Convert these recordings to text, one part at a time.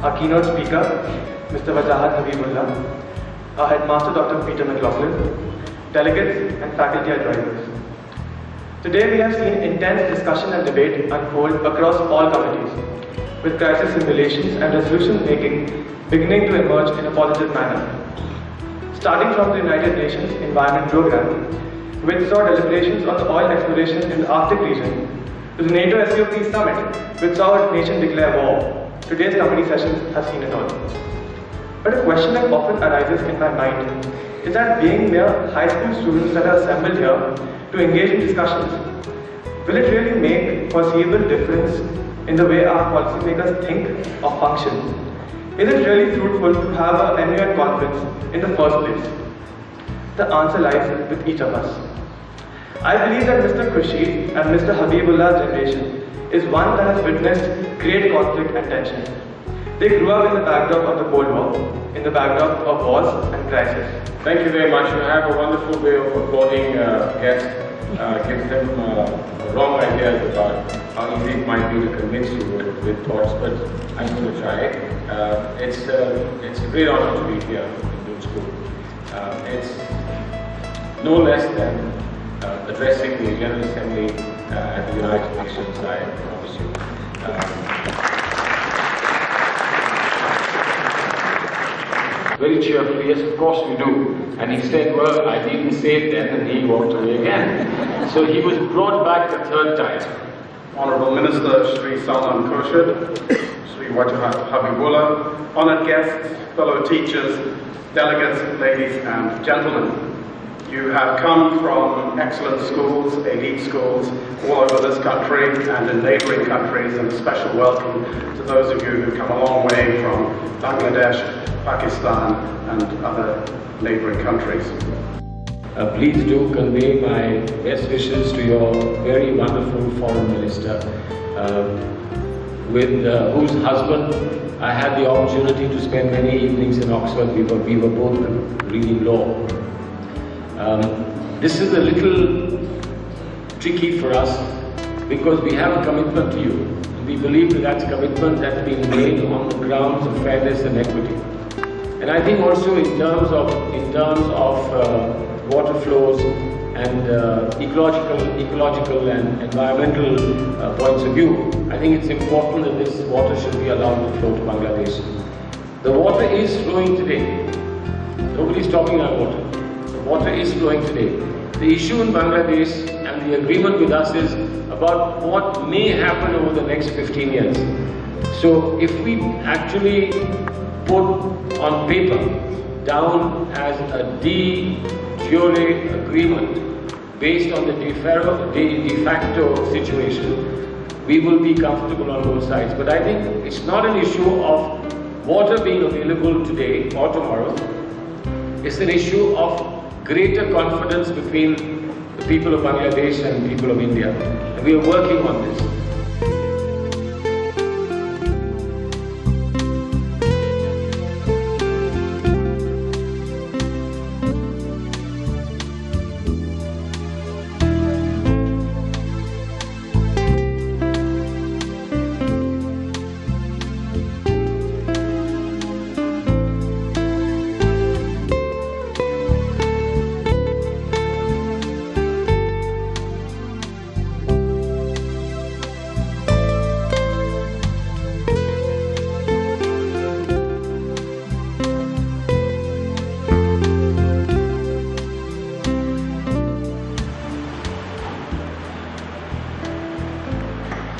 our keynote speaker, Mr. Wajahat Habibullah, our headmaster, Dr. Peter McLaughlin, delegates and faculty advisors. Today we have seen intense discussion and debate unfold across all committees, with crisis simulations and resolution making beginning to emerge in a positive manner. Starting from the United Nations Environment Programme, which saw deliberations on the oil exploration in the Arctic region, to the NATO SCOP summit, which saw a nation declare war, today's committee sessions have seen it all. But a question that often arises in my mind is that being mere high school students that are assembled here to engage in discussions, will it really make foreseeable difference in the way our policymakers think or function? Is it really fruitful to have a MUN conference in the first place? The answer lies with each of us. I believe that Mr. Khurshid and Mr. Habibullah's generation is one that has witnessed great conflict and tension. They grew up in the backdrop of the Cold War, in the backdrop of wars and crisis. Thank you very much. You have a wonderful way of applauding guests. Gives them wrong ideas about how easy it might be to convince you with thoughts, but I'm going to try it. It's a great honor to be here in Doon School. It's no less than addressing the General Assembly at the United Nations, I promise you. Very cheerfully, yes, of course we do. And he said, well, I didn't say it then, and he walked away again. So he was brought back a third time. Honorable Minister Shri Salman Khurshid, Shri Wajahat Habibullah, honored guests, fellow teachers, delegates, ladies and gentlemen. You have come from excellent schools, elite schools, all over this country and in neighbouring countries, and a special welcome to those of you who come a long way from Bangladesh, Pakistan and other neighbouring countries. Please do convey my best wishes to your very wonderful foreign minister, with whose husband I had the opportunity to spend many evenings in Oxford. We were both reading law. This is a little tricky for us because we have a commitment to you. We believe that that's a commitment that's been made on the grounds of fairness and equity. And I think also in terms of water flows and ecological and environmental points of view, I think it's important that this water should be allowed to flow to Bangladesh. The water is flowing today. Nobody's talking about water. The water is flowing today. The issue in Bangladesh and the agreement with us is about what may happen over the next 15 years. So if we actually put on paper down as a de jure agreement based on the de facto situation, we will be comfortable on both sides. But I think it's not an issue of water being available today or tomorrow. It's an issue of greater confidence between the people of Bangladesh and the people of India. And we are working on this.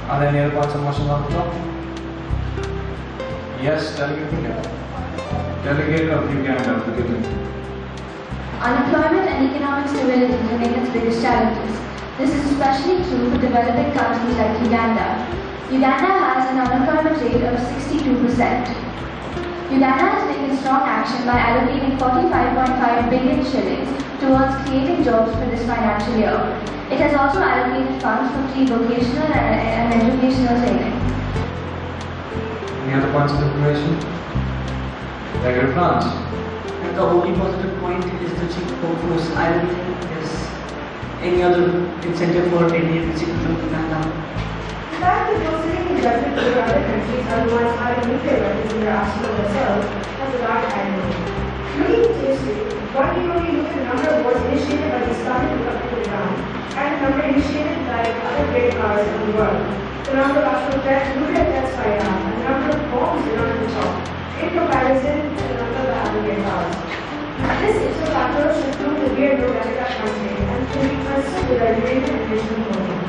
Are there any other points of motion on the floor? Yes, Delegate Uganda. Delegate of Uganda, forgive me. Unemployment and economic stability remain its biggest challenges. This is especially true for developing countries like Uganda. Uganda has an unemployment rate of 62%. Uganda has taken strong action by allocating 45.5 billion shillings towards creating jobs for this financial year. It has also allocated funds for free vocational and educational training. Any other points of information? Delegate France. The only positive point is the cheap workforce. I don't think there's any other incentive for any institution in Uganda. The fact that you're sitting in developing over other countries are the ones having nuclear weapons in their arsenal themselves has a large irony. Looking into history, one can only look at the number of wars initiated by the Islamic Republic of Iran and the number initiated by other great powers in the world. The number of actual nuclear threats by Iran and the number of bombs Iran can drop in comparison to the number of other great powers. This ipso facto should prove that we are no better at country and should be consistent with our related and national movement.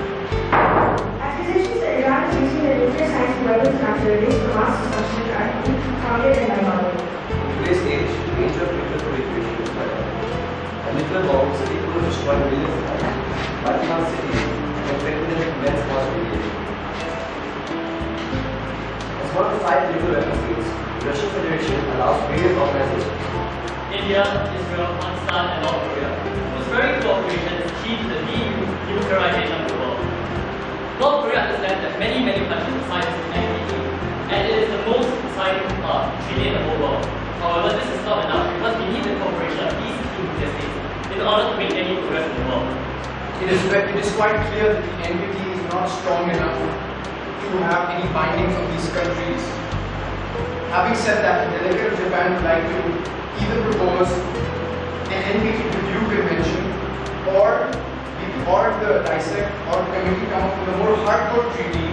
Accusations that Iran is using their nuclear science and weapons and activities for mass destruction are unfounded and diabolical. In today's age, the danger of nuclear proliferation is quite high. A nuclear bomb is capable of destroying millions of lives, wiping out cities, and threatening them with immense cost of radiation. As one of the 5 nuclear weapon states, the Russian Federation allows various organizations. India, Israel, Pakistan, and North Korea, whose very cooperation is key to the denuclearization of the world. North Korea understands that many countries have signed this NPT, and it is the most signed treaty in the whole world. However, this is not enough because we need the cooperation of these two nuclear states in order to make any progress in the world. It is quite clear that the NPT is not strong enough to have any binding from these countries. Having said that, the delegate of Japan would like to either propose an NPT review convention or the dissect or the committee come up with a more hardcore treaty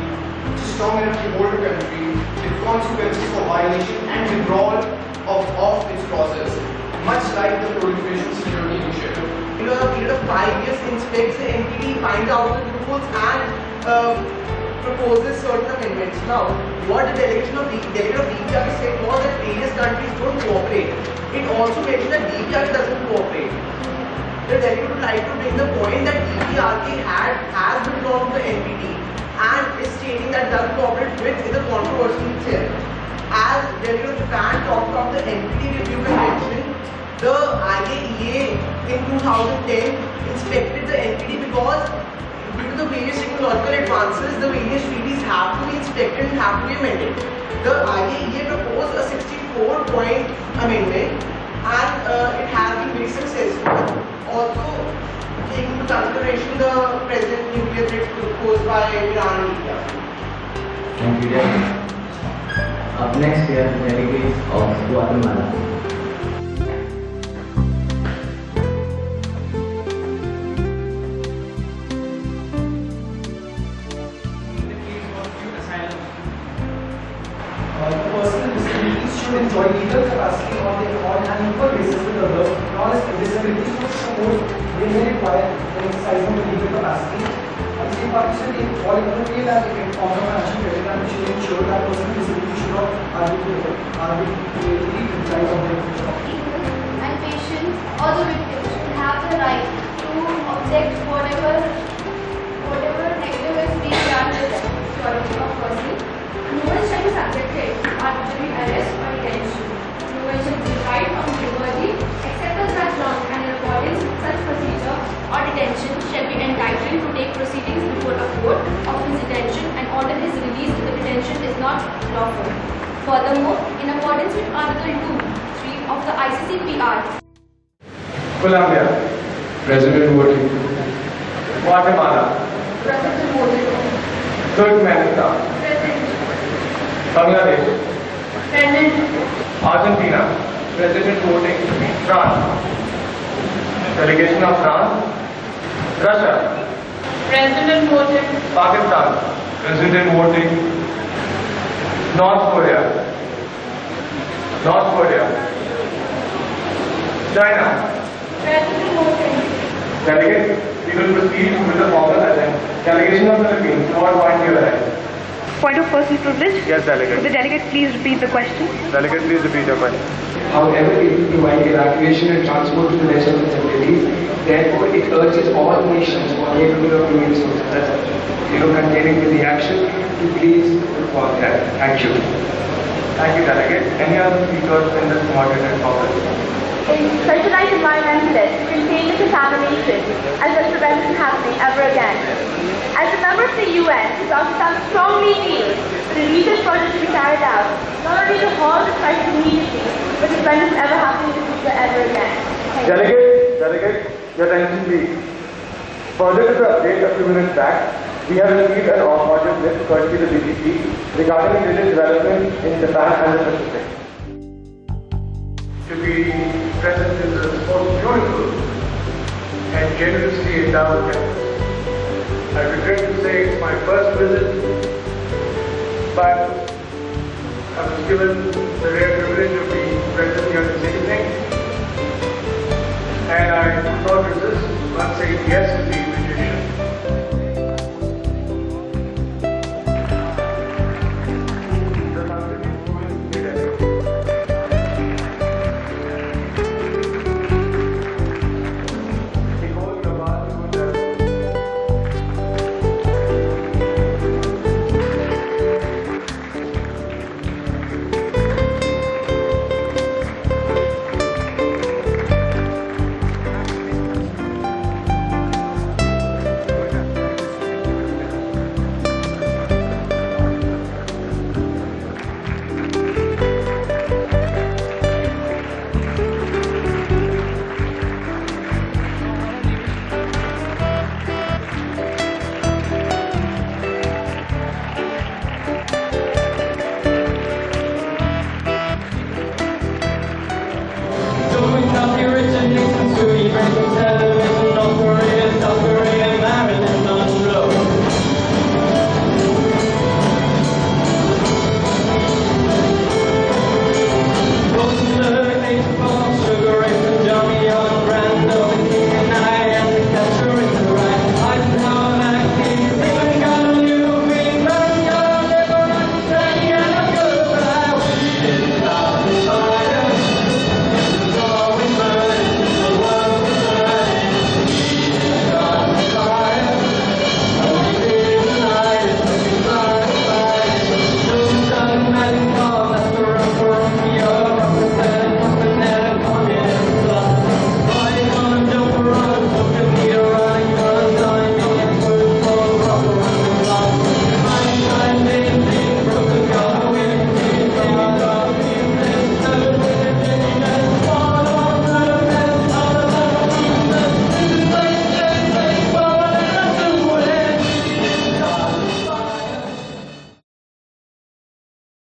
which is strong enough to hold a country with consequences for violation and withdrawal of its clauses, much like the Proliferation Security Initiative. In a period of 5 years, inspects the NPT, finds out the loopholes and proposes certain amendments. Now, what the delegate of DPRK said was that various countries don't cooperate. It also mentioned that DPRK doesn't cooperate. The delegate would like to bring the point that DPRK has withdrawn to the NPT and is stating that it doesn't cooperate with the controversy itself. As delegate of Japan talked about the NPT review convention, the IAEA in 2010 inspected the NPT because due to the various technological advances, the various treaties have to be inspected and have to be amended. The IAEA proposed a 64-point amendment and it has been very successful. Also, taking into consideration the present nuclear threat posed by Iran and India. Thank you, Dad. Up next, we have the delegates of Guatemala. Enjoy legal capacity on an equal basis with others, non-disabilities would suppose they may require the exercising of legal capacity. At the same participate in all equally that it forms of financial credit and should ensure that person with disability should not arbitrarily utilize on their future. And patients or the victims should have the right to object whatever negative is being done with them. Firstly, no one shall be subjected to arbitrary arrest or detention. No one shall be deprived of liberty except as such long and in accordance with such procedure or detention shall be entitled to take proceedings before a court of his detention and order his release if the detention is not lawful. Furthermore, in accordance with Article 2(3) of the ICCPR, Colombia, President voting. Guatemala, President voted. Turkmenistan, President. Bangladesh, President. Argentina, President voting. France, delegation of France, Russia, President voted. Pakistan, President voting. North Korea, China, President voted. Delegates, we will proceed with the formal agenda. Delegation of Philippines, what point you have? Point of personal privilege. Yes, delegate. Could the delegate please repeat the question? Delegate, please repeat your question. However, it will provide evacuation and transport to the rest of the facilities. Therefore, it urges all nations capable of doing so, containing with the action, to please perform that. Thank you. Thank you, delegate. Any other speakers in this moderated topic? Specialized environmentalists contain this contamination and thus prevent it from happening ever again. As a member of the UN, Pakistan strongly feels that a research project should be carried out, not only to halt the crisis immediately, but to prevent it from ever happening in the future ever again. Delegate, your attention please. Further to the update a few minutes back, we have received an audio clip courtesy of the BBC regarding religious development in Japan and the Pacific. To be present in the most beautiful and generously endowed campus. I regret to say it's my first visit, but I was given the rare privilege of being present here this evening, and I could not resist not saying yes to the